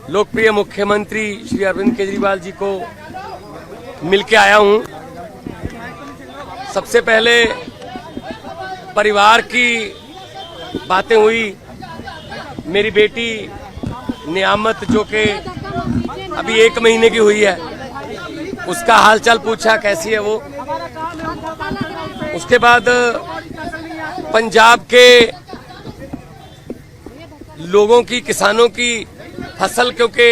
लोकप्रिय मुख्यमंत्री श्री अरविंद केजरीवाल जी को मिलके आया हूं। सबसे पहले परिवार की बातें हुई। मेरी बेटी नियामत जो कि अभी 1 महीने की हुई है, उसका हालचाल पूछा, कैसी है वो। उसके बाद पंजाब के लोगों की, किसानों की फसल क्योंकि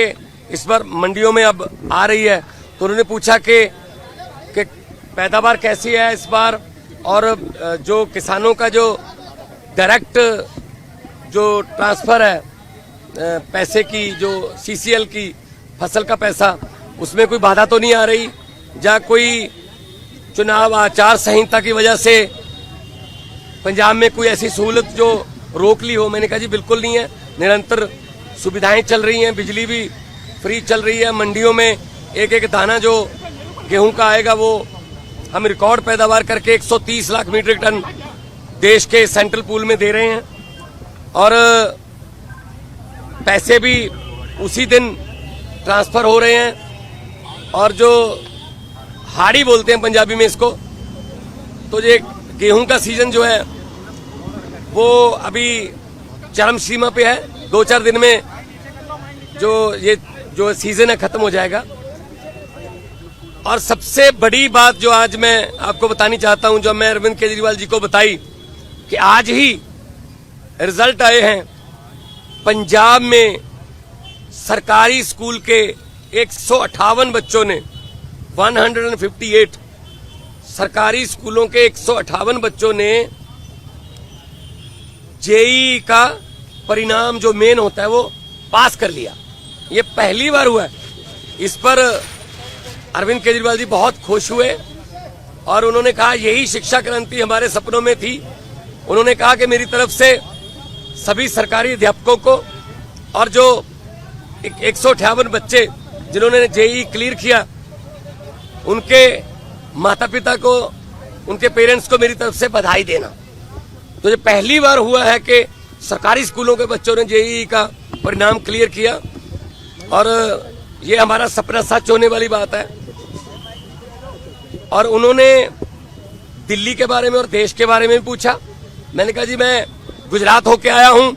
इस बार मंडियों में अब आ रही है, तो उन्होंने पूछा कि पैदावार कैसी है इस बार, और जो किसानों का जो डायरेक्ट जो ट्रांसफर है पैसे की, जो सीसीएल की फसल का पैसा, उसमें कोई बाधा तो नहीं आ रही, जहाँ कोई चुनाव आचार संहिता की वजह से पंजाब में कोई ऐसी सहूलत जो रोक ली हो। मैंने कहा जी बिल्कुल नहीं है, निरंतर सुविधाएं चल रही हैं, बिजली भी फ्री चल रही है, मंडियों में एक एक दाना जो गेहूं का आएगा वो हम रिकॉर्ड पैदावार करके 130 लाख मीट्रिक टन देश के सेंट्रल पूल में दे रहे हैं, और पैसे भी उसी दिन ट्रांसफर हो रहे हैं। और जो हाड़ी बोलते हैं पंजाबी में इसको, तो ये गेहूं का सीजन जो है वो अभी चरम सीमा पे है। 2-4 दिन में जो सीजन है खत्म हो जाएगा। और सबसे बड़ी बात जो आज मैं आपको बतानी चाहता हूं, जो मैं अरविंद केजरीवाल जी को बताई, कि आज ही रिजल्ट आए हैं पंजाब में सरकारी स्कूल के 158 बच्चों ने, 158 सरकारी स्कूलों के 158 बच्चों ने जेईई का परिणाम जो मेन होता है वो पास कर लिया। ये पहली बार हुआ है। इस पर अरविंद केजरीवाल जी बहुत खुश हुए और उन्होंने कहा यही शिक्षा क्रांति हमारे सपनों में थी। उन्होंने कहा कि मेरी तरफ से सभी सरकारी अध्यापकों को और जो 158 बच्चे जिन्होंने जेईई क्लियर किया, उनके माता पिता को, उनके पेरेंट्स को मेरी तरफ से बधाई देना। तो ये पहली बार हुआ है कि सरकारी स्कूलों के बच्चों ने जेईई का परिणाम क्लियर किया, और ये हमारा सपना सच होने वाली बात है। और उन्होंने दिल्ली के बारे में और देश के बारे में भी पूछा। मैंने कहा जी मैं गुजरात होके आया हूं,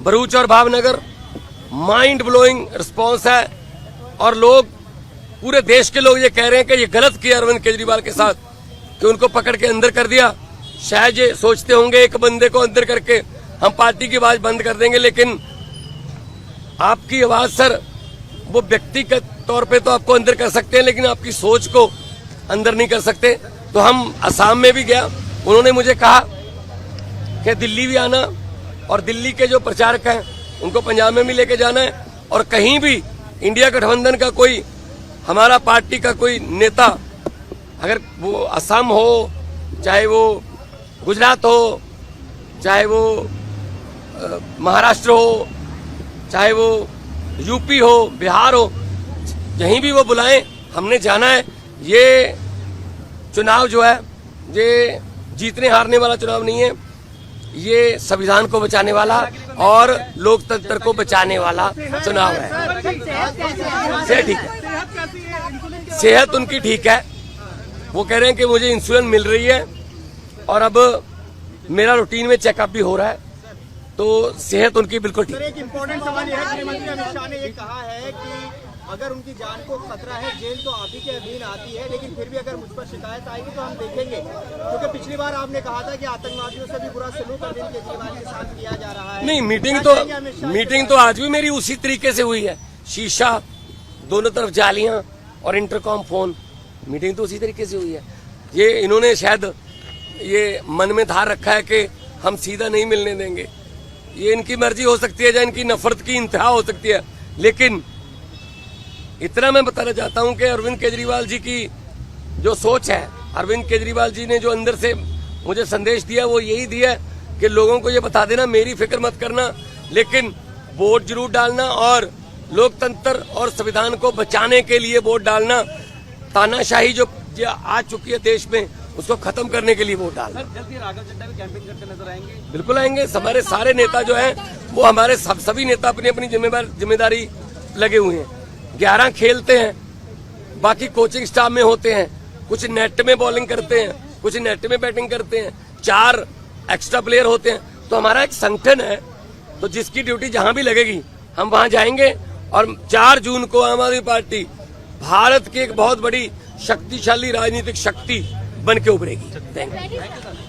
भरूच और भावनगर, माइंड ब्लोइंग रिस्पॉन्स है, और लोग, पूरे देश के लोग ये कह रहे हैं कि ये गलत किया अरविंद केजरीवाल के साथ कि उनको पकड़ के अंदर कर दिया। शायद ये सोचते होंगे एक बंदे को अंदर करके हम पार्टी की आवाज बंद कर देंगे, लेकिन आपकी आवाज सर, वो व्यक्तिगत तौर पे तो आपको अंदर कर सकते हैं, लेकिन आपकी सोच को अंदर नहीं कर सकते। तो हम असम में भी गया, उन्होंने मुझे कहा कि दिल्ली भी आना, और दिल्ली के जो प्रचारक हैं उनको पंजाब में भी लेके जाना है। और कहीं भी इंडिया गठबंधन का कोई, हमारा पार्टी का कोई नेता, अगर वो असम हो, चाहे वो गुजरात हो, चाहे वो महाराष्ट्र हो, चाहे वो यूपी हो, बिहार हो, कहीं भी वो बुलाएं, हमने जाना है। ये चुनाव जो है ये जीतने हारने वाला चुनाव नहीं है, ये संविधान को बचाने वाला और लोकतंत्र को बचाने वाला चुनाव है। सेहत ठीक है, सेहत उनकी ठीक है। वो कह रहे हैं कि मुझे इंसुलिन मिल रही है और अब मेरा रूटीन में चेकअप भी हो रहा है, तो सेहत उनकी बिल्कुल ठीक है। एक इम्पोर्टेंट सवाल यह है, गृहमंत्री अमित शाह ने ये कहा है कि अगर उनकी जान को खतरा है, जेल तो आप ही के अधीन आती है, लेकिन फिर भी अगर मुझ पर शिकायत आएगी तो हम देखेंगे, क्योंकि पिछली बार आपने कहा था कि आतंकवादियों से भी बुरा सलूक अरविंद केजरीवाल के साथ किया जा रहा है। नहीं, मीटिंग तो आज भी मेरी उसी तरीके से हुई है। शीशा, दोनों तरफ जालियां और इंटरकॉम फोन, मीटिंग तो उसी तरीके से हुई है। ये इन्होंने शायद ये मन में धार रखा है कि हम सीधा नहीं मिलने देंगे। ये इनकी मर्जी हो सकती है, या इनकी नफरत की इंतहा हो सकती है, लेकिन इतना मैं बताना चाहता हूं कि अरविंद केजरीवाल जी की जो सोच है, अरविंद केजरीवाल जी ने जो अंदर से मुझे संदेश दिया वो यही दिया कि लोगों को ये बता देना मेरी फिक्र मत करना, लेकिन वोट जरूर डालना, और लोकतंत्र और संविधान को बचाने के लिए वोट डालना। तानाशाही जो आ चुकी है देश में, उसको खत्म करने के लिए वोट डालना। जल्दी राघव चड्ढा भी कैंपेन करते नजर आएंगे? बिल्कुल आएंगे। हमारे सारे नेता जो हैं वो, हमारे सभी नेता अपनी अपनी जिम्मेदारी लगे हुए हैं, 11 खेलते हैं, बाकी कोचिंग स्टाफ में होते हैं, कुछ नेट में बॉलिंग करते हैं, कुछ नेट में बैटिंग करते हैं, 4 एक्स्ट्रा प्लेयर होते हैं। तो हमारा एक संगठन है, तो जिसकी ड्यूटी जहां भी लगेगी हम वहां जाएंगे और 4 जून को आम आदमी पार्टी भारत की एक बहुत बड़ी शक्तिशाली राजनीतिक शक्ति बन के उभरेगी। Thank you.